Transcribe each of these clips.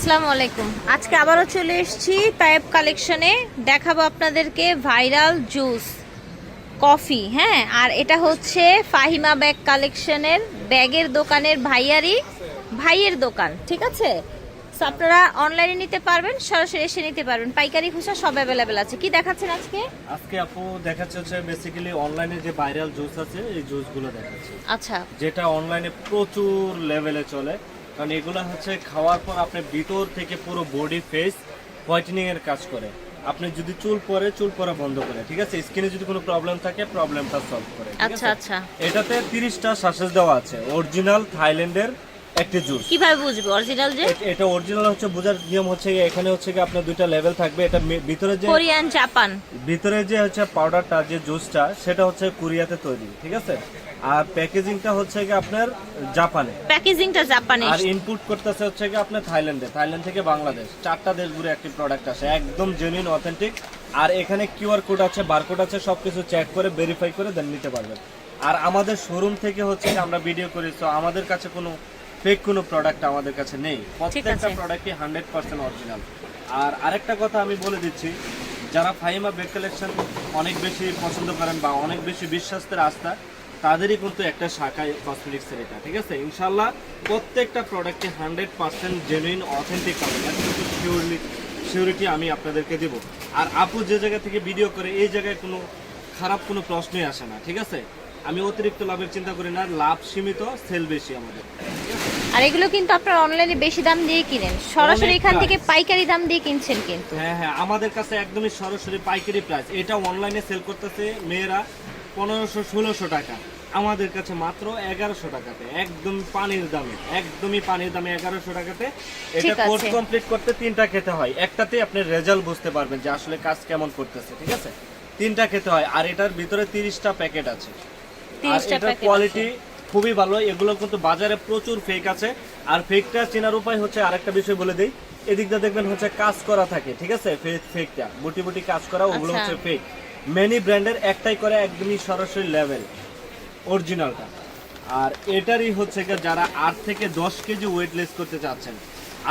আসসালামু আলাইকুম। আজকে আবারও চলে এসেছি তায়েব কালেকশনে। দেখাবো আপনাদেরকে ভাইরাল জুস কফি। হ্যাঁ, আর এটা হচ্ছে ফাহিমা ব্যাগ কালেকশনের ব্যাগের দোকানের ভাইয়ের দোকান। ঠিক আছে, সো আপনারা অনলাইনে নিতে পারবেন, সরাসরি এসে নিতে পারবেন, পাইকারি খুচরা সব অ্যাভেলেবেল আছে। কি দেখাচ্ছেন আজকে? আজকে আপু দেখাচ্ছে হচ্ছে বেসিক্যালি অনলাইনে যে ভাইরাল জুস আছে এই জুসগুলো দেখাচ্ছে। আচ্ছা, যেটা অনলাইনে প্রচুর লেভেলে চলে, কারণ এগুলো হচ্ছে খাওয়ার পর আপনার ভিতর থেকে পুরো বডি ফেস হোয়াইটেনিং এর কাজ করে। আপনি যদি চুল পড়া বন্ধ করে, ঠিক আছে, স্কিনে যদি কোনো প্রবলেম থাকে প্রবলেমটা সলভ করে। আচ্ছা আচ্ছা। এটাতে 30টা শ্বাসেস দেওয়া আছে। অরিজিনাল থাইল্যান্ডের একটা জুস। কিভাবে বুঝবো অরিজিনাল? যে এটা অরিজিনাল হচ্ছে বোঝার নিয়ম হচ্ছে এখানে হচ্ছে কি আপনার দুইটা লেভেল থাকবে। এটা ভিতরে যে কোরিয়ান জাপান, ভিতরে যে হচ্ছে পাউডারটা যে জুসটা সেটা হচ্ছে কোরিয়াতে তৈরি, ঠিক আছে, আর প্যাকেজিংটা হচ্ছে কি আপনার জাপানে, প্যাকেজিংটা জাপানে, আর ইনপুট করতেছে হচ্ছে কি আপনার থাইল্যান্ড থেকে বাংলাদেশ, 4টা দেশ ঘুরে একটি প্রোডাক্ট আসে, একদম জেনুইন অথেন্টিক। আর এখানে কিউআর কোড আছে, বারকোড আছে, সবকিছু চেক করে ভেরিফাই করে দেন নিতে পারবেন। আর আমাদের শোরুম থেকে হচ্ছে আমরা ভিডিও করি, তো আমাদের কাছে কোনো ফেক কোনো প্রোডাক্ট আমাদের কাছে নেই, প্রত্যেকটা প্রোডাক্টই 100% অরিজিনাল। আর আরেকটা কথা আমি বলে দিচ্ছি, যারা ফাহিমা বেড কালেকশন অনেক বেশি পছন্দ করেন বা অনেক বেশি বিশ্বাসের আস্থা, তাদেরই কিন্তু একটা শাখা কসমেটিক্সের এটা, ঠিক আছে। ইনশাল্লাহ প্রত্যেকটা প্রোডাক্টে 100% জেনুইন অথেন্টিক পাবেন, কিন্তু সিউরিটি আমি আপনাদেরকে দেবো। আর আপু যে জায়গা থেকে ভিডিও করে এই জায়গায় কোনো খারাপ কোনো প্রশ্নই আসে না, ঠিক আছে। আমি অতিরিক্ত লাভের চিন্তা করি না, লাভ সীমিত, সেল বেশি আমাদের। আর এগুলো কিন্তু আপনারা অনলাইনে বেশি দাম দিয়ে কিনেন, সরাসরি এখান থেকে পাইকারি দাম দিয়ে কিনছেন কিন্তু। হ্যাঁ, আমাদের কাছে একদমই সরাসরি পাইকারি প্রাইস। এটা অনলাইনে সেল করতেছে মেয়েরা 1500-1600 টাকা, আমাদের কাছে মাত্র 1100 টাকাতে, একদমই পানির দামে 1100 টাকাতে। এটা কোর্স কমপ্লিট করতে 3টা খেতে হয়, একটাতে আপনি রেজাল্ট বুঝতে পারবেন যে আসলে কাজ কেমন করতেছে, ঠিক আছে। 3টা খেতে হয়, আর এটার ভিতরে 30টা প্যাকেট আছে। আর এটার কোয়ালিটি খুবই ভালো। এগুলো কিন্তু বাজারে প্রচুর ফেক আছে, আর ফেকটা চেনার উপায় হচ্ছে আরেকটা বিষয় বলে দেই, এদিকটা দেখবেন হচ্ছে কাজ করা থাকে, ঠিক আছে, ফেকটা বুটি কাজ করা, ওগুলো হচ্ছে ফেক। মেনি ব্র্যান্ডের একটাই করে একদমই সরাসরি লেভেল অরিজিনালটা। আর এটারই হচ্ছে যারা 8 থেকে 10 কেজি ওয়েট লেস করতে চাচ্ছেন।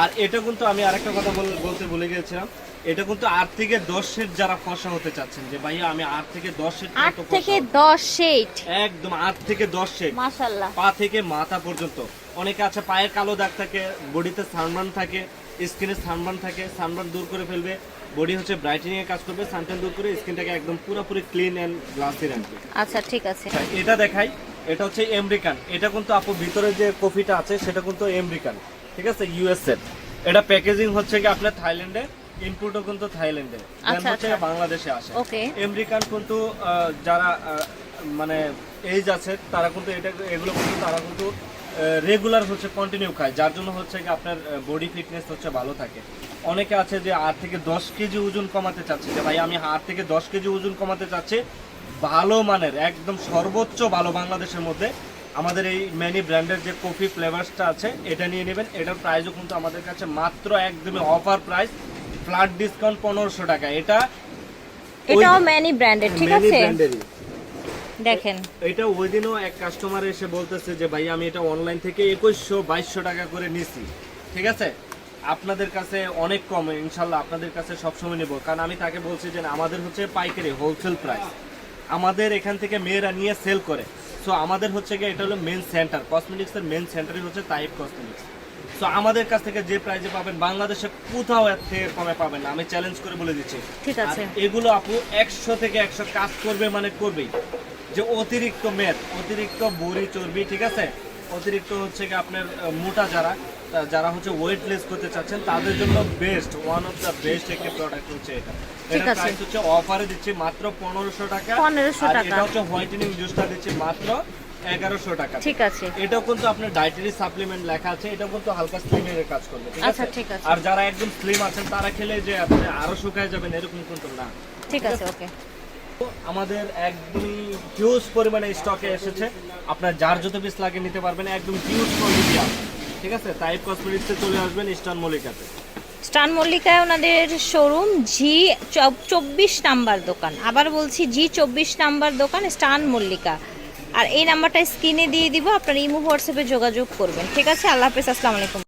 আর এটা কিন্তু আমি আরেকটা কথা বলতে ভুলে গিয়েছিলাম, এটা কিন্তু 8 থেকে 10 সেট যারা ফর্সা হতে চাচ্ছেন, যে ভাইয়া আমি 8 থেকে 10 সেট, 8 থেকে 10 সেট, একদম 8 থেকে 10 সেট, মাশাআল্লাহ, পা থেকে মাথা পর্যন্ত। অনেকে আছে পায়ের কালো দাগ থাকে, বডিতে সানবার্ন থাকে, স্কিনে সানবার্ন থাকে, সানবার্ন দূর করে ফেলবে, বডি হচ্ছে ব্রাইটেনিং এর কাজ করবে, সানটেন দূর করে স্কিনটাকে একদম পুরোপুরি ক্লিন এন্ড গ্লাসি রাখবে। আচ্ছা ঠিক আছে। এটা দেখাই, এটা হচ্ছে আমেরিকান। এটা কিন্তু আপু ভিতরে যে কফিটা আছে সেটা কিন্তু আমেরিকান, ঠিক আছে, ইউএস এর। এটা প্যাকেজিং হচ্ছে কি আপনার থাইল্যান্ডে, ইনপুটও কিন্তু থাইল্যান্ডে, দেন হচ্ছে বাংলাদেশে আসে। আমেরিকান কিন্তু যারা মানে এজ আছে তারা কিন্তু এগুলো কিন্তু তারা কিন্তু রেগুলার হচ্ছে কন্টিনিউ খায়, যার জন্য হচ্ছে কি আপনার বডি ফিটনেস হচ্ছে ভালো থাকে। অনেকে আছে যে 8 থেকে 10 কেজি ওজন কমাতে চাচ্ছে, যে ভাই আমি 8 থেকে 10 কেজি ওজন কমাতে চাচ্ছি, ভালো মানের একদম সর্বোচ্চ ভালো বাংলাদেশের মধ্যে আমাদের এই ম্যানি ব্র্যান্ডের যে কফি ফ্লেভারসটা আছে এটা নিয়ে নেবেন। এটার প্রাইসও কিন্তু আমাদের কাছে মাত্র একদমই অফার প্রাইস, ফ্ল্যাট ডিসকাউন্ট 1500 টাকা। এটাও ম্যানি ব্র্যান্ডের, ঠিক আছে। দেখেন এটা ওই দিনও এক কাস্টমার এসে বলতেছে যে ভাই আমি এটা অনলাইন থেকে 2100-2200 টাকা করে নিছি, ঠিক আছে, আপনাদের কাছে অনেক কম, ইনশাল্লাহ আপনাদের কাছে সবসময় নেব। কারণ আমি তাকে বলছি যে আমাদের হচ্ছে পাইকারি হোলসেল প্রাইস, আমাদের এখান থেকে মেয়েরা নিয়ে সেল করে। সো আমাদের হচ্ছে গিয়ে এটা হলো মেন সেন্টার, কসমেটিক্সের মেন সেন্টারই হচ্ছে তাইব কসমেটিক্স। সো আমাদের কাছ থেকে যে প্রাইসে পাবেন বাংলাদেশে কোথাও এর থেকে কমে পাবেন না, আমি চ্যালেঞ্জ করে বলে দিচ্ছি, ঠিক আছে। এগুলো আপু 100 থেকে 100 কাজ করবে, মানে করবেই। যে অতিরিক্ত মেদ, অতিরিক্ত বড়ি চর্বি, ঠিক আছে, অতিরিক্ত হচ্ছে কি আপনার মোটা যারা হচ্ছে ওয়েট লেস করতে চাচ্ছেন তাদের জন্য best, one of the best একটা প্রোডাক্ট হচ্ছে এটা। এটা প্রাইস হচ্ছে অফারে দিচ্ছি মাত্র 1500 টাকা, আর এটা হচ্ছে হোয়াইটেনিং জুসটা দিচ্ছি মাত্র 1100 টাকা, ঠিক আছে। এটাও কিন্তু আপনার ডায়েটারি সাপ্লিমেন্ট লেখা আছে, এটা কিন্তু হালকা স্লিমের কাজ করবে, ঠিক আছে। আর যারা একদম স্লিম আছেন তারা খেলে যে আপনি আরো শুকায় যাবেন এরকম কিন্তু না, ঠিক আছে। ওকে, আমাদের একদমই হিউজ পরিমাণে স্টকে এসেছে, আপনার যার যত পিস লাগে নিতে পারবেন, একদম হিউজ কোয়ান্টিটি আছে, ঠিক আছে। তাইব কসমেটিক্সে চলে আসবেন স্টান মল্লিকাতে। স্টান মল্লিকায় ওনাদের শোরুম G24 নাম্বার দোকান, আবার বলছি G24 নাম্বার দোকান স্টান মল্লিকা। আর এই নাম্বারটা স্ক্রিনে দিয়ে দিব, আপনারা ইমো হোয়াটসঅ্যাপে যোগাযোগ করবেন, ঠিক আছে। আল্লাহ হাফেজ, আসসালামু আলাইকুম।